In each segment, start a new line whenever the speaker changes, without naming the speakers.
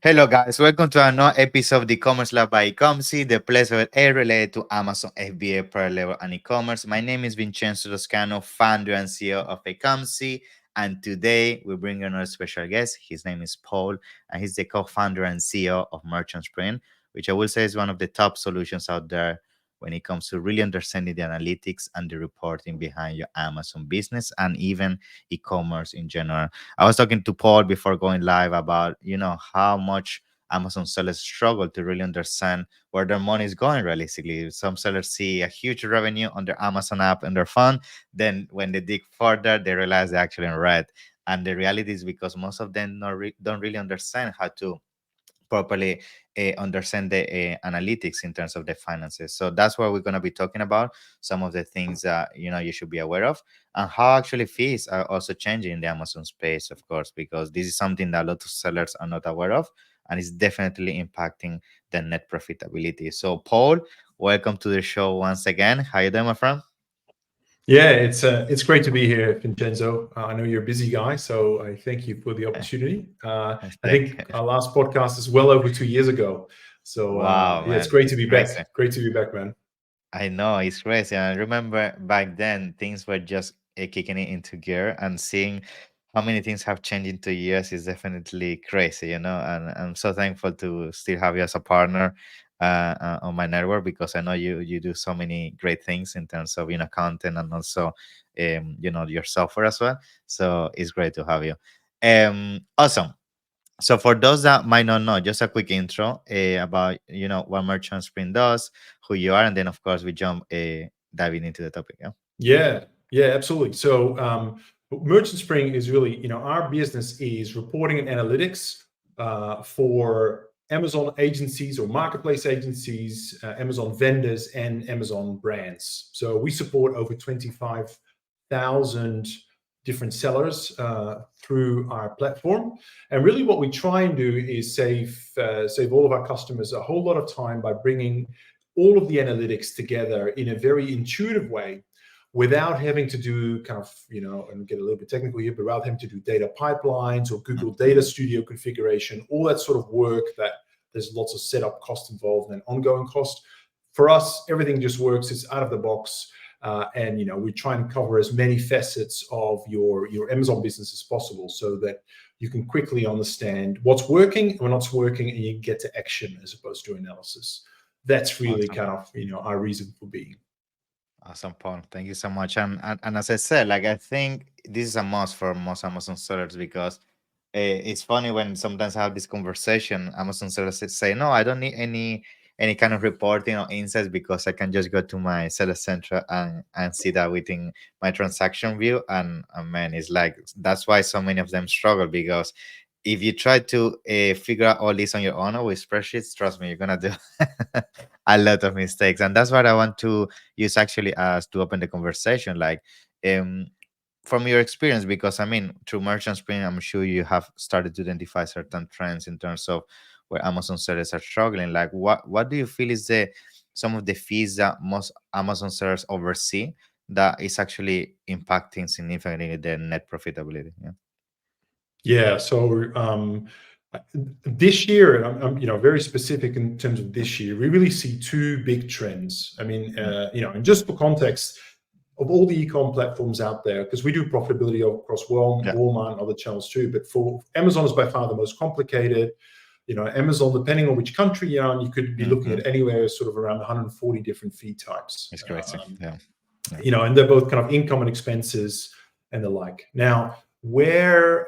Hello, guys. Welcome to another episode of the E-commerce Lab by Ecomcy, the place where it related to Amazon FBA, private level, and e-commerce. My name is Vincenzo Toscano, founder and CEO of Ecomcy, and today we bring another special guest. His name is Paul, and he's the co-founder and CEO of Merchant Spring, which I will say is one of the top solutions out there when it comes to really understanding the analytics and the reporting behind your Amazon business and even e-commerce in general. I was talking to Paul before going live about, how much Amazon sellers struggle to really understand where their money is going realistically. Some sellers see a huge revenue on their Amazon app in their phone. Then when they dig further, they realize they're actually in red. And the reality is because most of them don't really understand how to properly understand the analytics in terms of the finances. So that's what we're going to be talking about, some of the things that you should be aware of, and how actually fees are also changing in the Amazon space, of course, because this is something that a lot of sellers are not aware of, and it's definitely impacting the net profitability. So Paul, welcome to the show once again. How you doing, my friend?
Yeah, it's great to be here, Vincenzo. I know you're a busy guy, so I thank you for the opportunity. I think our last podcast is well over 2 years ago, so
Wow,
yeah, it's
man,
great to
it's
be
crazy.
back. Great to be back, man.
I know it's crazy. I remember back then things were just kicking it into gear, and seeing how many things have changed in 2 years is definitely crazy, And I'm so thankful to still have you as a partner on my network, because I know you do so many great things in terms of content, and also your software as well. So it's great to have you. Awesome. So for those that might not know, just a quick intro about what Merchant Sprint does, who you are, and then of course we jump diving into the topic. Yeah.
Yeah, absolutely. So Merchant Spring is really, our business is reporting and analytics for Amazon agencies or marketplace agencies, Amazon vendors, and Amazon brands. So we support over 25,000 different sellers through our platform. And really what we try and do is save all of our customers a whole lot of time by bringing all of the analytics together in a very intuitive way, without having to do and get a little bit technical here, but without having to do data pipelines or Google Data Studio configuration, all that sort of work that there's lots of setup cost involved and ongoing cost. For us, everything just works. It's out of the box. And we try and cover as many facets of your Amazon business as possible, so that you can quickly understand what's working and what's working, and you can get to action as opposed to analysis. That's really
Awesome.
kind of our reason for being.
Awesome, Paul. Thank you so much. And as I said, like, I think this is a must for most Amazon sellers, because it's funny when sometimes I have this conversation. Amazon sellers say, "No, I don't need any kind of reporting or insights, because I can just go to my seller center and see that within my transaction view." And man, it's like that's why so many of them struggle, because if you try to figure out all this on your own or with spreadsheets, trust me, you're gonna do a lot of mistakes. And that's what I want to use actually as to open the conversation. Like, um, from your experience, because I mean, through Merchant Spring, I'm sure you have started to identify certain trends in terms of where Amazon sellers are struggling. Like, what do you feel is the some of the fees that most Amazon sellers oversee that is actually impacting significantly their net profitability? Yeah.
Yeah. So this year, and I'm very specific in terms of this year, we really see two big trends. I mean, and just for context, of all the e-com platforms out there, because we do profitability across
Yeah.
Walmart and other channels too, but for Amazon is by far the most complicated. Amazon, depending on which country you're on, you could be looking at anywhere sort of around 140 different fee types.
It's crazy. Yeah.
And they're both kind of income and expenses and the like. Now, where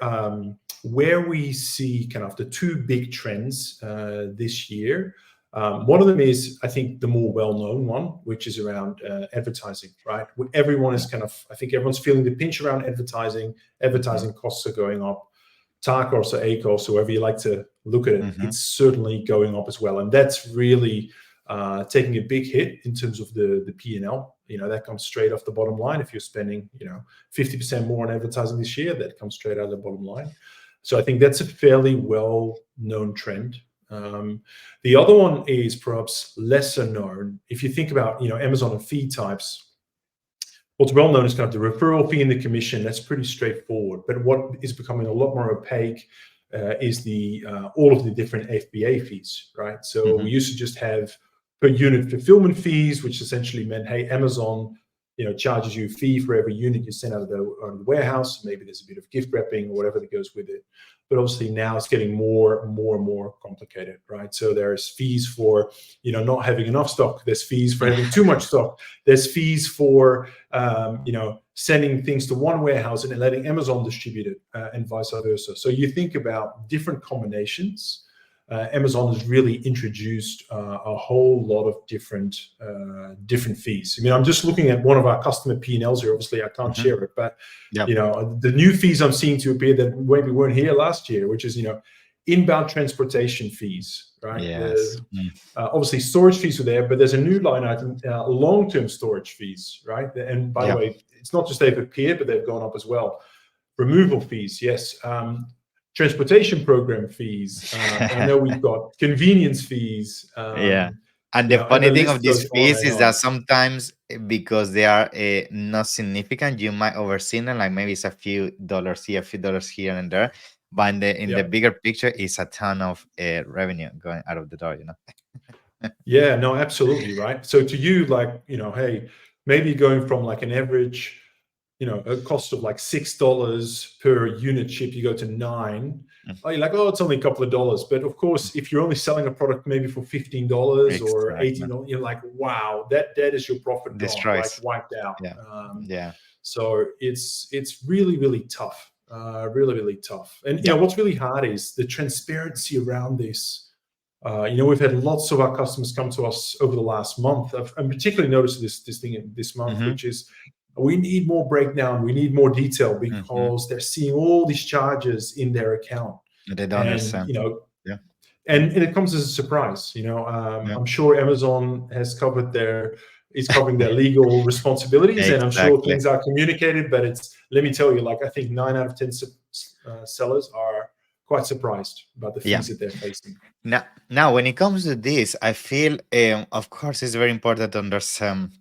we see kind of the two big trends this year, one of them is, I think, the more well-known one, which is around advertising, right? Everyone is I think everyone's feeling the pinch around advertising. Advertising costs are going up. TACOS or ACOS, however you like to look at it, it's certainly going up as well. And that's really taking a big hit in terms of the P&L. That comes straight off the bottom line. If you're spending 50% more on advertising this year, that comes straight out of the bottom line. So I think that's a fairly well-known trend. The other one is perhaps lesser known. If you think about Amazon and fee types, what's well known is kind of the referral fee and the commission. That's pretty straightforward. But what is becoming a lot more opaque is the all of the different FBA fees, right? So we used to just have per unit fulfillment fees, which essentially meant, hey, Amazon, charges you a fee for every unit you send out of the warehouse. Maybe there's a bit of gift wrapping or whatever that goes with it. But obviously now it's getting more and more complicated, right? So there's fees for, not having enough stock. There's fees for having too much stock. There's fees for, sending things to one warehouse and then letting Amazon distribute it, and vice versa. So you think about different combinations. Amazon has really introduced a whole lot of different fees. I mean, I'm just looking at one of our customer P&Ls here. Obviously, I can't share it, but the new fees I'm seeing to appear that maybe weren't here last year, which is inbound transportation fees, right?
Yes.
Obviously, storage fees are there, but there's a new line item, long-term storage fees, right? And by the way, it's not just they've appeared, but they've gone up as well. Removal fees, yes. Transportation program fees. I know we've got convenience fees.
And the
And
funny
the
thing of
list
these
goes on
fees
and
is that
on.
sometimes, because they are not significant, you might oversee them. Like maybe it's a few dollars here, a few dollars here and there. But in the bigger picture, it's a ton of revenue going out of the door.
Yeah, no, absolutely, right. So to you, like, hey, maybe going from like an average, a cost of like $6 per unit ship, you go to $9. Oh, you're like, oh, it's only a couple of dollars. But of course, if you're only selling a product maybe for $15 or
Exactly.
$18, you're like, wow, that is your profit gone, like
Destroys.
wiped out.
Yeah.
So it's really, really tough, really, really tough. And what's really hard is the transparency around this. We've had lots of our customers come to us over the last month. I've particularly noticed this thing this month, which is, we need more breakdown. We need more detail because they're seeing all these charges in their account.
They don't understand.
And it comes as a surprise. I'm sure Amazon is covering their legal responsibilities, and I'm sure things are communicated. But let me tell you, like, I think 9 out of 10 sellers are quite surprised about the fees that they're facing.
Now, when it comes to this, I feel, of course, it's very important to understand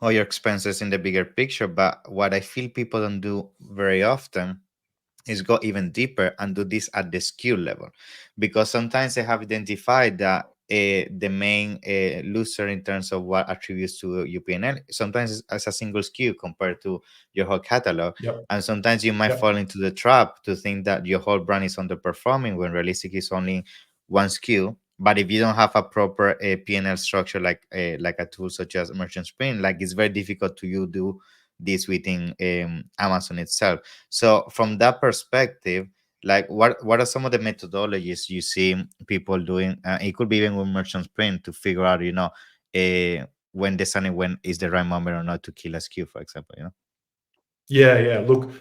all your expenses in the bigger picture. But what I feel people don't do very often is go even deeper and do this at the SKU level, because sometimes they have identified that the main loser in terms of what attributes to UPNL sometimes is as a single SKU compared to your whole catalog. And sometimes you might fall into the trap to think that your whole brand is underperforming when realistically it's only one SKU. But if you don't have a proper P&L structure, like a tool such as Merchant Sprint, like, it's very difficult to you do this within Amazon itself. So from that perspective, like, what are some of the methodologies you see people doing? It could be even with Merchant Sprint, to figure out, when deciding when is the right moment or not to kill a SKU, for example.
Yeah. Look,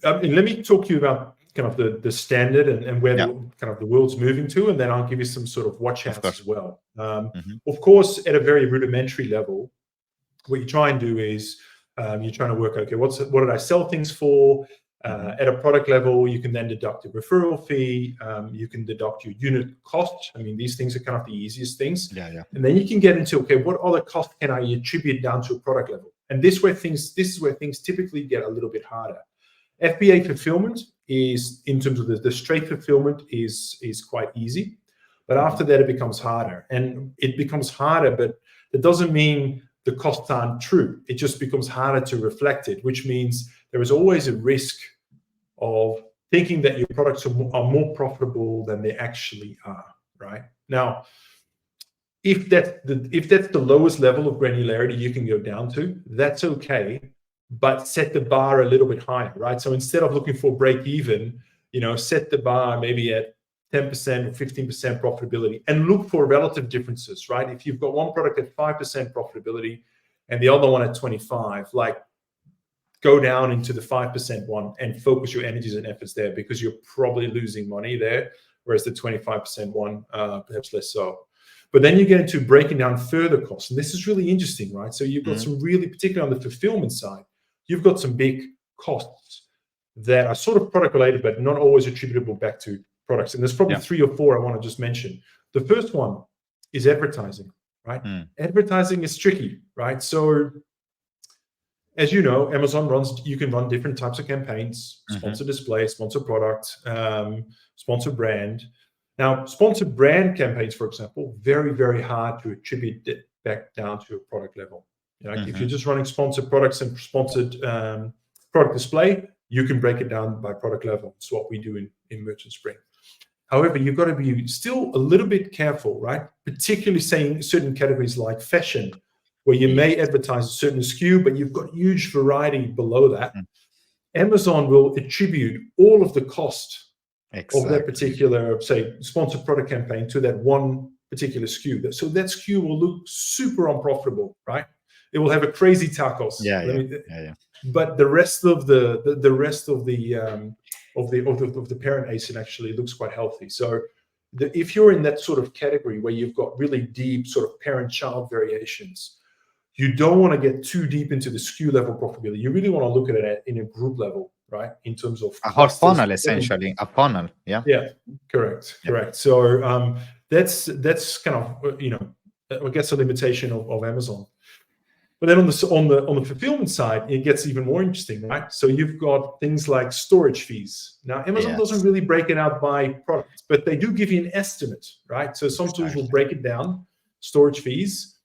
I mean, let me talk to you about kind of the standard and where the world's moving to, and then I'll give you some sort of watch outs as well. Of course, at a very rudimentary level, what you try and do is you're trying to work, okay, what did I sell things for? At a product level, you can then deduct a referral fee. You can deduct your unit cost. I mean, these things are kind of the easiest things. And then you can get into, okay, what other cost can I attribute down to a product level? And this is where things typically get a little bit harder. FBA fulfillment is, in terms of the straight fulfillment, is quite easy. But after that, it becomes harder. And it becomes harder, but that doesn't mean the costs aren't true. It just becomes harder to reflect it, which means there is always a risk of thinking that your products are more profitable than they actually are, right? Now, if that's the lowest level of granularity you can go down to, that's okay, but set the bar a little bit higher, right? So instead of looking for break even, set the bar maybe at 10% or 15% profitability, and look for relative differences, right? If you've got one product at 5% profitability and the other one at 25, like, go down into the 5% one and focus your energies and efforts there, because you're probably losing money there, whereas the 25% one, perhaps less so. But then you get into breaking down further costs, and this is really interesting, right? So you've got some really, particularly on the fulfillment side, you've got some big costs that are sort of product related, but not always attributable back to products. And there's probably 3 or 4 I want to just mention. The first one is advertising, right? Advertising is tricky, right? So as you know, Amazon runs, you can run different types of campaigns,
Mm-hmm.
sponsor display, sponsor product, sponsor brand. Now, sponsored brand campaigns, for example, very, very hard to attribute it back down to a product level. Like if
Mm-hmm.
you're just running sponsored products and sponsored product display, you can break it down by product level. It's what we do in Merchant Spring. However, you've got to be still a little bit careful, right? Particularly saying certain categories like fashion, where you may
Yes.
advertise a certain SKU, but you've got huge variety below that.
Mm.
Amazon will attribute all of the cost of that
Exactly.
particular, say, sponsored product campaign to that one particular SKU. So that SKU will look super unprofitable, right? It will have a crazy tacos.
Yeah, yeah, yeah, yeah.
But the rest of the rest of the parent ASIN actually looks quite healthy. So if you're in that sort of category where you've got really deep sort of parent-child variations, you don't want to get too deep into the SKU level profitability. You really want to look at it in a group level, right? In terms of
A whole
clusters.
funnel, essentially. A funnel. Yeah.
Yeah, correct,
Yeah.
correct. So that's kind of I guess a limitation of Amazon. But then on the fulfillment side, it gets even more interesting, right? So you've got things like storage fees. Now, Amazon doesn't
Yes.
really break it out by product, but they do give you an estimate, right? So some tools will
Exactly.
break it down, storage fees.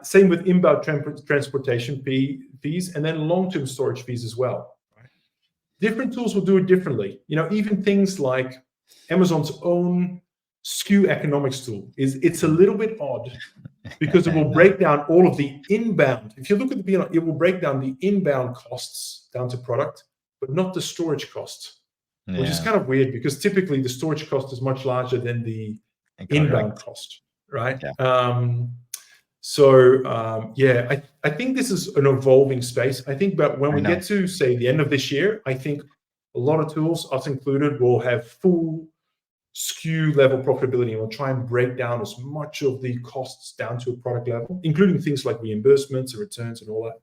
Same with inbound transportation fees, and then long-term storage fees as well. Right? Different tools will do it differently. Even things like Amazon's own SKU economics tool it's a little bit odd because it will break down all of the inbound. If you look at the P&L, it will break down the inbound costs down to product, but not the storage costs, which is
Yeah.
kind of weird because typically the storage cost is much larger than the inbound
Correct.
cost, right?
Yeah.
I think this is an evolving space. I think, but when
I
we
know.
get to say the end of this year, I think a lot of tools, us included, will have full SKU level profitability, and we'll try and break down as much of the costs down to a product level, including things like reimbursements and returns and all that.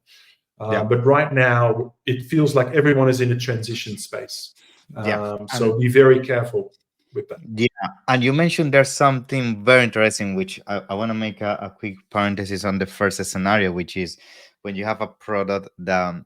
Yeah.
But right now, it feels like everyone is in a transition space.
Yeah.
So be very careful with that.
Yeah, and you mentioned there's something very interesting, which I want to make a quick parenthesis on the first scenario, which is when you have a product that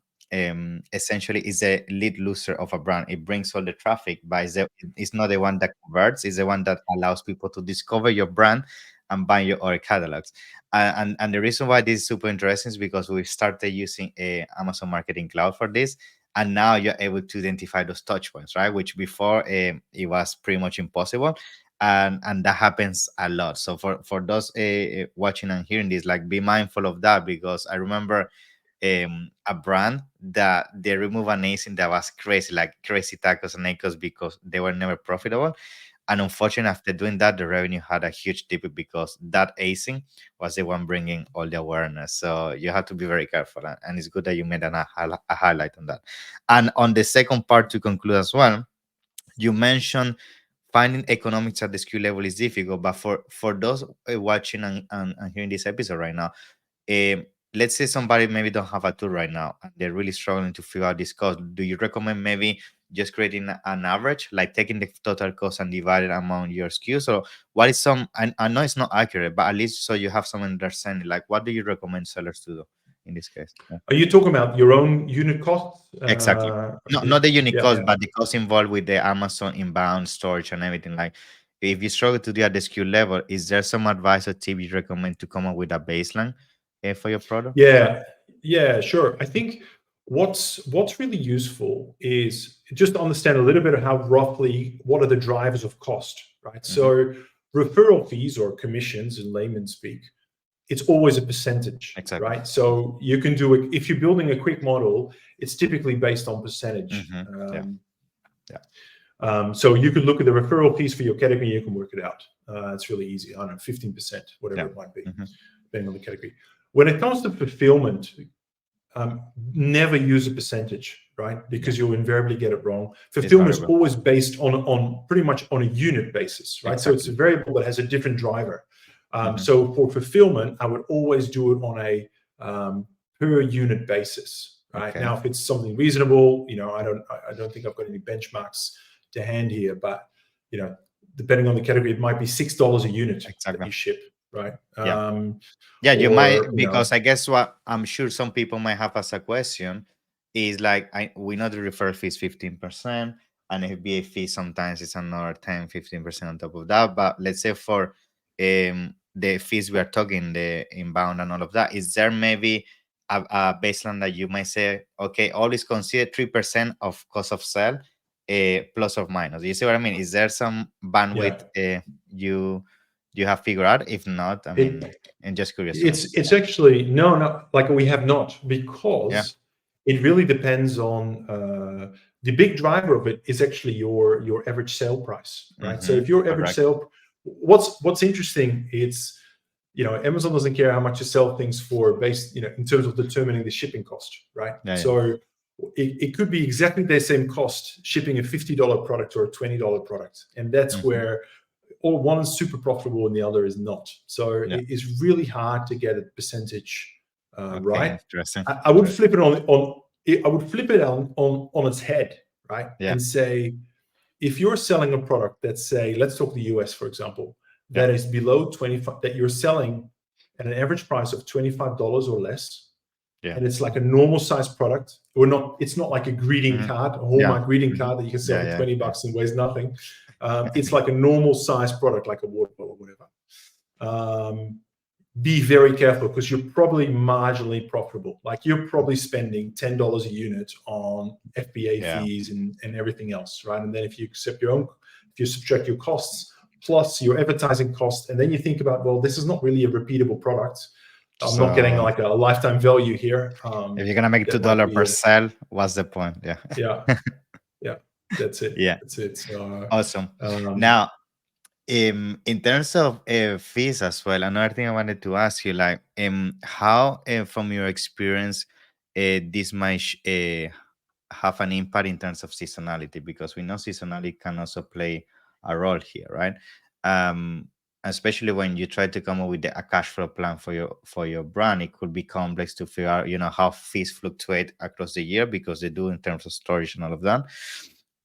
essentially is a lead loser of a brand. It brings all the traffic, but it's not the one that converts. It's the one that allows people to discover your brand and buy your other catalogs. And the reason why this is super interesting is because we started using Amazon Marketing Cloud for this, and now you're able to identify those touch points, right? Which before it was pretty much impossible, and that happens a lot. So for those watching and hearing this, like, be mindful of that, because I remember a brand that they removed an ASIN that was crazy, like crazy tacos and acos, because they were never profitable. And unfortunately, after doing that, the revenue had a huge dip because that ASIN was the one bringing all the awareness. So you have to be very careful. And it's good that you made a highlight on that. And on the second part, to conclude as well, you mentioned finding economics at the SKU level is difficult. But for those watching and hearing this episode right now, let's say somebody maybe don't have a tool right now and they're really struggling to figure out this cost. Do you recommend maybe just creating an average, like taking the total cost and dividing among your SKUs? Or what is I know it's not accurate, but at least so you have some understanding, like what do you recommend sellers to do in this case? Yeah.
Are you talking about your own unit costs?
Exactly. Not the unit
Yeah,
cost,
yeah.
but the cost involved with the Amazon inbound storage and everything. Like, if you struggle to do at the SKU level, is there some advice or tip you recommend to come up with a baseline for your product?
Yeah, sure. I think what's really useful is just to understand a little bit of how roughly what are the drivers of cost, right?
Hmm.
So referral fees or commissions in layman speak, it's always a percentage,
Exactly.
right? So you can do it if you're building a quick model, it's typically based on percentage.
Yeah. Yeah.
So you could look at the referral fees for your category, you can work it out. It's really easy. I don't know, 15%, whatever
Yeah.
it might be,
Hmm.
depending on the category. When it comes to fulfillment, never use a percentage, right? Because you'll invariably get it wrong. Fulfillment is
variable.
always based on pretty much on a unit basis, right? So it's a variable that has a different driver. So for fulfillment, I would always do it on a per unit basis, right?
Okay.
Now, if it's something reasonable, I don't think I've got any benchmarks to hand here, but depending on the category, it might be $6 a unit that you ship. right?
Yeah. Yeah, you
Or
might, because I guess what I'm sure some people might have as a question is like, we know the referral fee is 15%, and FBA fee sometimes it's another 10-15% on top of that. But let's say for the fees we are talking, the inbound and all of that, is there maybe a baseline that you might say, okay, always consider 3% of cost of sale, plus or minus? You see what I mean? Is there some bandwidth
yeah,
you have figured out? If not, I
it
mean, and just curious to know.
it's actually no, like we have not,
Yeah.
because it really depends on the big driver of it is actually your average sale price, right? So if your average
Correct.
sale, what's interesting, it's, Amazon doesn't care how much you sell things for based, in terms of determining the shipping cost, right?
Yeah. Yeah.
So it could be exactly the same cost shipping a $50 product or a $20 product, and that's where, or one is super profitable and the other is not. So
Yeah.
it's really hard to get a percentage
Okay.
right.
Interesting.
I would flip it I would flip it on its head, right?
Yeah.
And say, if you're selling a product that's, say, let's talk the US, for example,
Yeah.
that is below 25, that you're selling at an average price of $25 or less,
Yeah.
and it's like a normal size product. It's not like a greeting card, a Hallmark greeting card that you can sell for 20 bucks and weighs nothing. It's like a normal size product, like a water bottle or whatever. Be very careful, because you're probably marginally profitable. Like, you're probably spending $10 a unit on FBA
Yeah.
fees and everything else, right? And then if you subtract your costs plus your advertising cost, and then you think about, well, this is not really a repeatable product. I'm not getting
So
like a lifetime value here.
if you're gonna make
That might
$2
be
per sale, what's the point? Yeah.
yeah, yeah. That's it.
Yeah.
That's it. So,
Awesome.
um,
Now, in terms of fees as well, another thing I wanted to ask you, like, how, from your experience, this might have an impact in terms of seasonality, because we know seasonality can also play a role here, right? um Especially when you try to come up with a cash flow plan for your brand, it could be complex to figure out, how fees fluctuate across the year, because they do in terms of storage and all of that.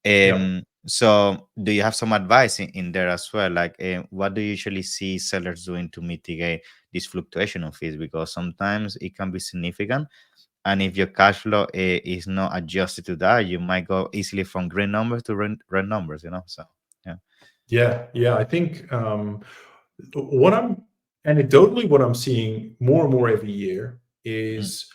yeah,
So do you have some advice in there as well, like, what do you usually see sellers doing to mitigate this fluctuation of fees? Because sometimes it can be significant, and if your cash flow is not adjusted to that, you might go easily from green numbers to red numbers, So, yeah.
yeah. I think what I'm anecdotally, what I'm seeing more and more every year
Mm.
is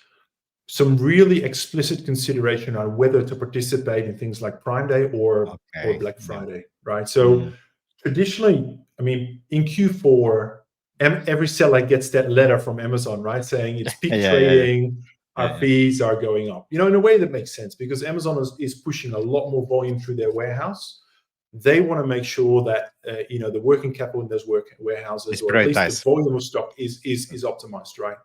some really explicit consideration on whether to participate in things like Prime Day or
Okay.
Black
Yeah.
Friday, right? So
Mm.
traditionally, I mean, in Q4, every seller gets that letter from Amazon, right, saying it's
Yeah,
peak
yeah, yeah,
trading,
yeah,
our
yeah.
fees are going up. In a way that makes sense, because Amazon is pushing a lot more volume through their warehouse. They want to make sure that the working capital in those warehouses,
It's
or at least the
prioritized.
volume of stock, is optimized, right?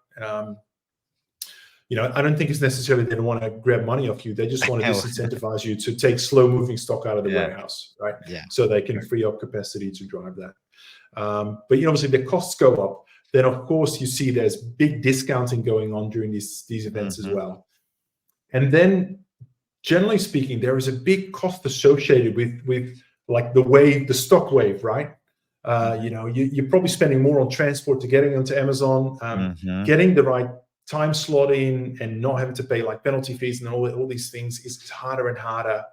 I don't think it's necessarily they don't want to grab money off you. They just want to disincentivize you to take slow-moving stock out of the
Yeah,
warehouse, right?
yeah.
So they can free up capacity to drive that. But obviously, the costs go up. Then, of course, you see there's big discounting going on during these events as well. And then, generally speaking, there is a big cost associated with like the stock wave, right? You're probably spending more on transport to getting onto Amazon, getting the right time slot in, and not having to pay like penalty fees and all these things is harder and harder,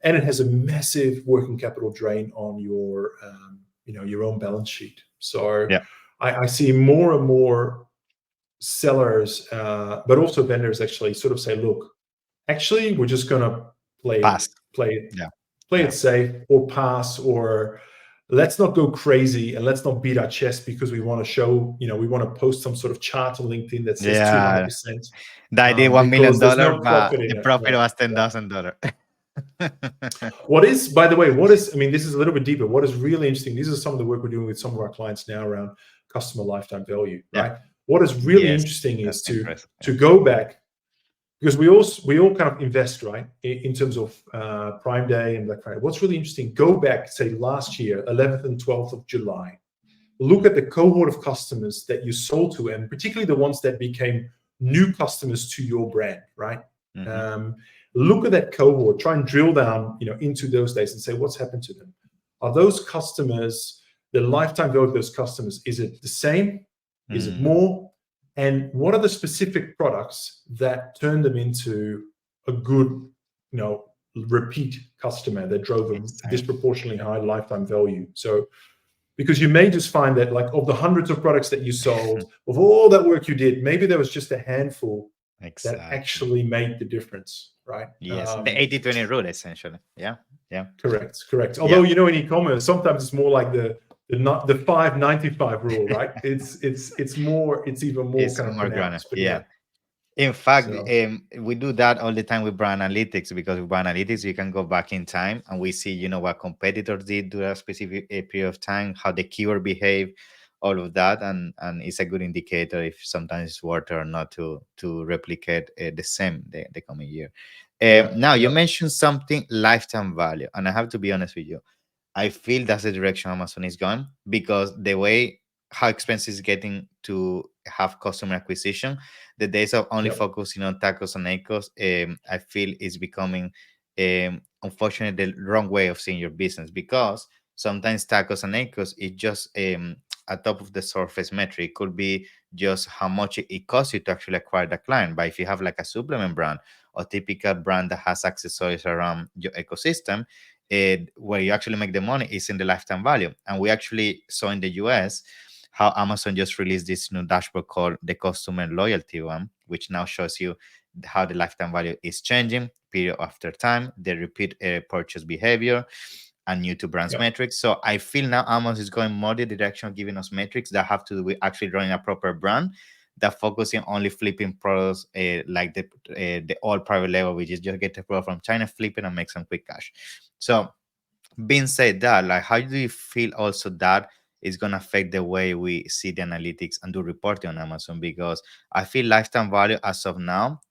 and it has a massive working capital drain on your your own balance sheet. So
Yeah.
I see more and more sellers, but also vendors, actually sort of say, look, actually, we're just going to play
Pass.
play
Yeah.
play
Yeah.
it safe, or pass, or let's not go crazy, and let's not beat our chest because we want to show, we want to post some sort of chart on LinkedIn that says
Yeah.
200%,
The idea $1 million,
because there's no
but
profit in
the
it.
profit
Yeah,
was
yeah.
$10,000.
By the way, I mean, this is a little bit deeper. What is really interesting, this is some of the work we're doing with some of our clients now around customer lifetime value,
Yeah.
right? What is really
Yes,
interesting is
that's interesting.
to go back, because we all kind of invest, right, in terms of Prime Day and Black Friday. What's really interesting, go back, say, last year, 11th and 12th of July. Look at the cohort of customers that you sold to, and particularly the ones that became new customers to your brand, right? Look at that cohort, try and drill down, into those days and say, what's happened to them? Are those customers the lifetime value of those customers. Is it the same? Is it
Mm,
more? And what are the specific products that turn them into a good, repeat customer that drove a
exactly.
disproportionately high lifetime value? So, because you may just find that, like, of the hundreds of products that you sold, of all that work you did, maybe there was just a handful that
Exactly.
actually made the difference, right?
Yes, the 80/20 rule, essentially. Yeah, yeah,
Correct, correct.
yeah.
Although, in e-commerce, sometimes it's more like the 595 rule, right? It's more, it's even more
It's
kind of
more grounded.
pronounced. But yeah,
Yeah. In fact,
so
we do that all the time with brand analytics, because with brand analytics, you can go back in time and we see, what competitors did during a specific period of time, how the keyword behave, all of that, and it's a good indicator if sometimes it's worth it or not to replicate the same the coming year.
yeah,
Now you
yeah,
mentioned something lifetime value, and I have to be honest with you. I feel that's the direction Amazon is going, because the way how expensive it's getting to have customer acquisition, the days of only
yeah,
focusing on tacos and acres, I feel is becoming, unfortunately, the wrong way of seeing your business, because sometimes tacos and acres is just a top of the surface metric. It could be just how much it costs you to actually acquire the client. But if you have like a supplement brand or typical brand that has accessories around your ecosystem, where you actually make the money is in the lifetime value. And we actually saw in the US how Amazon just released this new dashboard called the customer loyalty one, which now shows you how the lifetime value is changing period after time, the repeat purchase behavior, and new to brands
yeah,
metrics. So I feel now Amazon is going more the direction of giving us metrics that have to do with actually running a proper brand, that focusing only flipping products, like the all private label, which is just get the product from China, flip it, and make some quick cash. So being said that, like, how do you feel also that is going to affect the way we see the analytics and do reporting on Amazon? Because I feel lifetime value as of now,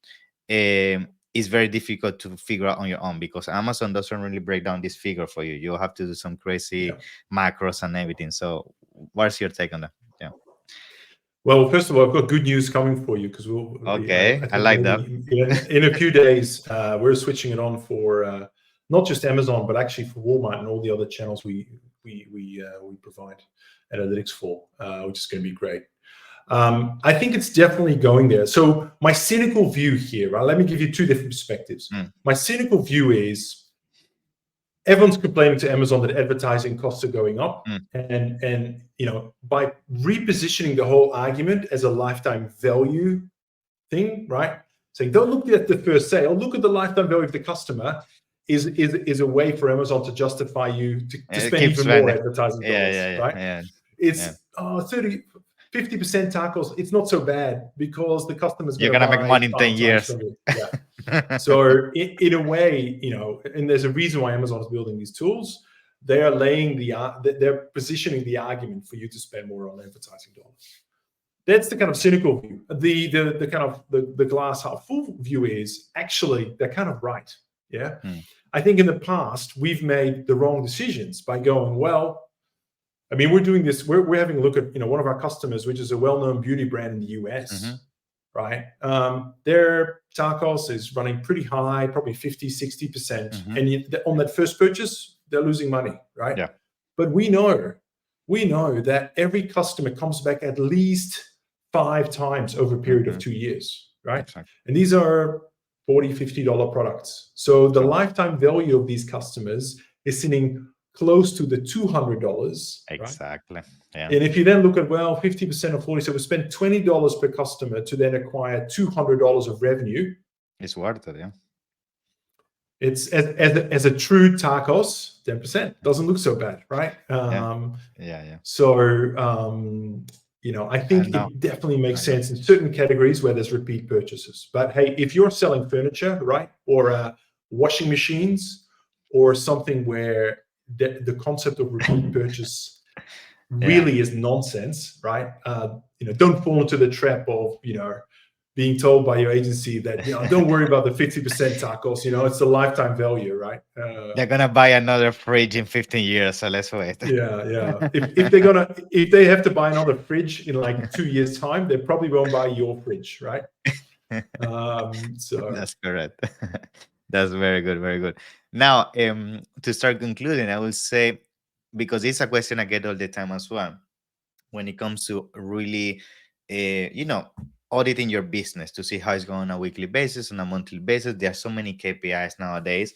is very difficult to figure out on your own, because Amazon doesn't really break down this figure for you. You have to do some crazy
yeah.
macros and everything. So what's your take on that? Yeah.
Well, first of all, I've got good news coming for you, because
Okay,
I
I
think
like that.
maybe in a few days, we're switching it on for not just Amazon, but actually for Walmart and all the other channels we provide analytics for, which is going to be great. I think it's definitely going there. So my cynical view here, right? Let me give you two different perspectives.
Mm,
My cynical view is everyone's complaining to Amazon that advertising costs are going up,
mm,
and by repositioning the whole argument as a lifetime value thing, right? Saying don't look at the first sale, look at the lifetime value of the customer, is a way for Amazon to justify you to
it
spend
keeps
even more
trending.
advertising
Yeah,
dollars,
yeah,
right?
yeah, yeah,
It's 30, 50% tacos. It's not so bad because the customer's
you're
going to
gonna make
buy
money in 10
five times
years.
from you. Yeah. So in a way, and there's a reason why Amazon is building these tools. They are they're positioning the argument for you to spend more on advertising dollars. That's the kind of cynical view. The kind of the glass half full view is actually they're kind of right. Yeah.
Mm,
I think in the past we've made the wrong decisions by going, well, I mean, we're doing this. We're having a look at one of our customers, which is a well-known beauty brand in the
mhm,
US, right? Their tacos is running pretty high, probably 50, 60%.
mhm.
And on that first purchase, they're losing money, right?
Yeah,
But we know that every customer comes back at least 5 times over a period of
mhm,
2 years, right?
exactly.
And these are $40, $50 products. So the
So
lifetime value of these customers is sitting close to the $200, right?
exactly. Yeah,
And if you then look at, well, 50% of 40, so we spend $20 per customer to then acquire $200 of revenue.
it's worth it. Yeah,
It's as a true tacos, 10% doesn't look so bad, right?
yeah, yeah, yeah.
So I
I
think
know.
it definitely makes
I know.
sense in certain categories where there's repeat purchases. But hey, if you're selling furniture, right, or washing machines, or something where the concept of repeat purchase
Yeah.
really is nonsense, right? Don't fall into the trap of being told by your agency that don't worry about the 50% tacos. It's the lifetime value, right?
They're gonna buy another fridge in 15 years, so let's wait.
Yeah, yeah. If they have to buy another fridge in like 2 years' time, they probably won't buy your fridge, right? So
That's correct. That's very good, very good. Now, to start concluding, I will say because it's a question I get all the time as well when it comes to really, you know, auditing your business to see how it's going on a weekly basis, on a monthly basis. There are so many KPIs nowadays,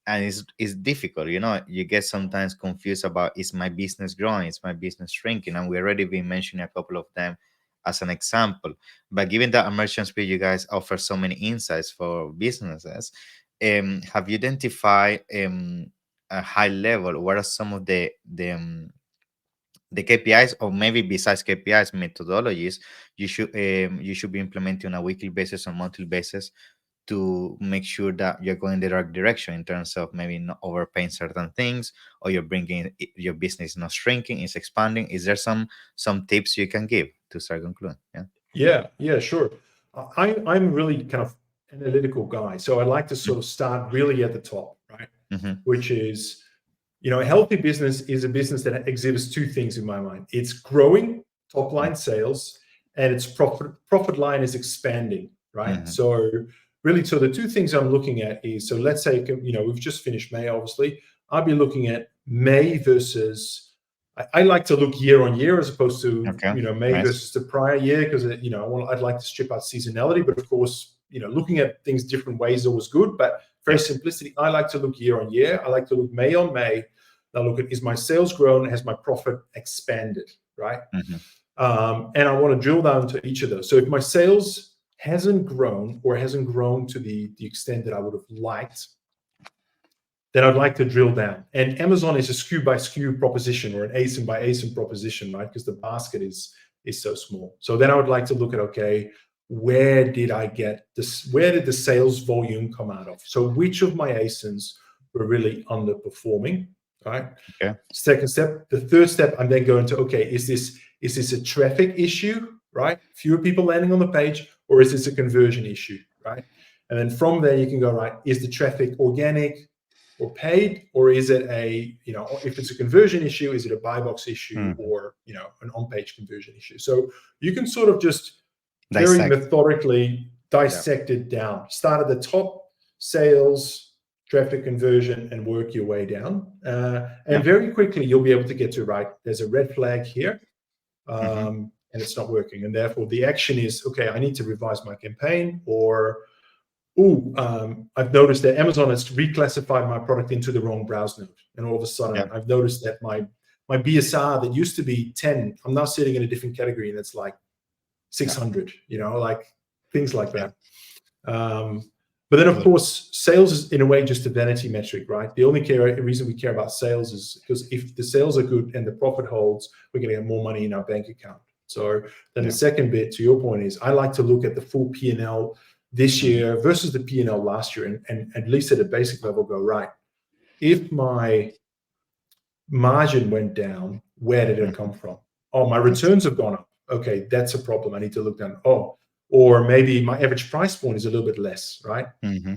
and it's difficult. You know, you get sometimes confused about, is my business growing, is my business shrinking, and we already been mentioning a couple of them as an example. But given that immersion speed, you guys offer so many insights for businesses. Have you identified a high level? What are some of the KPIs, or maybe besides KPIs, methodologies you should be implementing on a weekly basis or monthly basis to make sure that you're going the right direction in terms of maybe not overpaying certain things, or you're bringing your business not shrinking, it's expanding? Is there some tips you can give to start concluding? Yeah.
Yeah, yeah, sure. I'm really kind of analytical guy, so I like to sort of start really at the top, right?
Mm-hmm.
Which is, a healthy business is a business that exhibits two things in my mind. It's growing top line sales, and its profit line is expanding, right?
Mm-hmm.
So really, so the two things I'm looking at is, so let's say, we've just finished May, obviously. I'll be looking at May versus, I like to look year on year as opposed to,
Okay.
May
Nice.
versus the prior year, because, I'd like to strip out seasonality, but of course, looking at things different ways is always good, but very
Yeah.
simplicity, I like to look year on year. I like to look May on May. I look at, is my sales grown? Has my profit expanded, right?
Mm-hmm.
And I want to drill down to each of those. So if my sales hasn't grown, or hasn't grown to the extent that I would have liked, then I'd like to drill down. And Amazon is a SKU by SKU proposition, or an ASIN by ASIN proposition, right? Because the basket is so small. So then I would like to look at, okay, where did I get this? Where did the sales volume come out of? So which of my ASINs were really underperforming, right?
Okay.
Second step. The third step, I'm then going to, okay, is this a traffic issue, right? Fewer people landing on the page, or is this a conversion issue, right? And then from there, you can go, right, is the traffic organic or paid, or is it if it's a conversion issue, is it a buy box issue,
Mm-hmm.
or, an on-page conversion issue? So you can sort of just very
Dissect.
methodically
Yeah.
dissect it down. Start at the top, sales, traffic conversion, and work your way down.
Yeah.
And very quickly, you'll be able to get to, right, there's a red flag here,
Mm-hmm.
and it's not working. And therefore, the action is, okay, I need to revise my campaign, or, I've noticed that Amazon has reclassified my product into the wrong browse node. And all of a sudden,
Yeah.
I've noticed that my BSR that used to be 10, I'm now sitting in a different category, and it's like 600, like things like
Yeah.
that. But then, of
Cool.
course, sales is in a way just a vanity metric, right? The only reason we care about sales is because if the sales are good and the profit holds, we're going to get more money in our bank account. So then
Yeah.
the second bit, to your point, is I like to look at the full P&L this
Mm-hmm.
year versus the P&L last year, and at least at a basic level go, right, if my margin went down, where did it come from? Oh, my returns have gone up. Okay, that's a problem. I need to look down. Oh, or maybe my average price point is a little bit less, right,
Mm-hmm.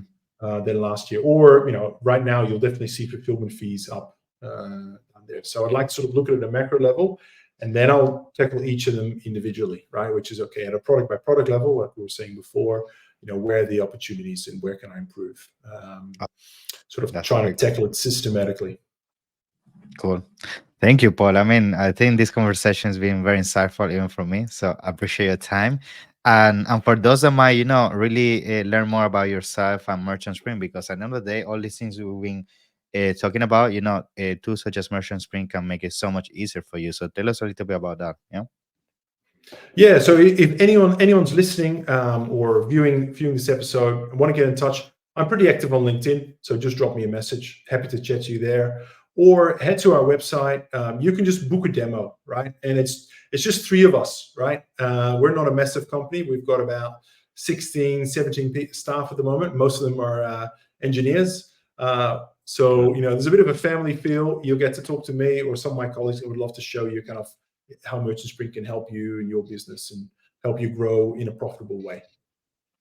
than last year. Or, right now you'll definitely see fulfillment fees up down there. So I'd like to sort of look at it at a macro level, and then I'll tackle each of them individually, right? Which is, okay, at a product by product level, like we were saying before, where are the opportunities and where can I improve? Sort of
That's
trying to
very good.
tackle it systematically.
Cool. Thank you, Paul. I mean, I think this conversation has been very insightful even for me. So I appreciate your time. And for those that might, really learn more about yourself and Merchant Spring, because at the end of the day, all these things we've been talking about, tools such as Merchant Spring can make it so much easier for you. So tell us a little bit about that. Yeah.
Yeah. So if anyone's listening, or viewing this episode and want to get in touch, I'm pretty active on LinkedIn. So just drop me a message. Happy to chat to you there. Or head to our website. You can just book a demo, right? And it's just 3 of us, right? We're not a massive company. We've got about 16, 17 staff at the moment. Most of them are engineers. So, there's a bit of a family feel. You'll get to talk to me or some of my colleagues. I would love to show you kind of how Merchant Spring can help you in your business and help you grow in a profitable way.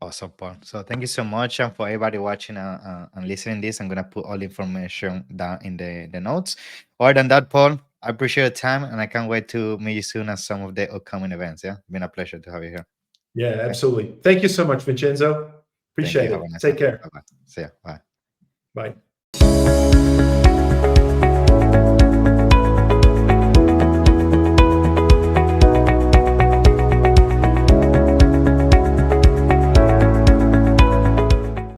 Awesome, Paul. So thank you so much. And for everybody watching and listening this, I'm going to put all the information down in the notes. Other than that, Paul, I appreciate your time, and I can't wait to meet you soon at some of the upcoming events. Yeah, been a pleasure to have you here.
Yeah, absolutely. Thank you so much, Vincenzo.
Thank you.
Appreciate
Have a
it.
nice
Take
one.
care.
Bye-bye. See ya. Bye.
Bye.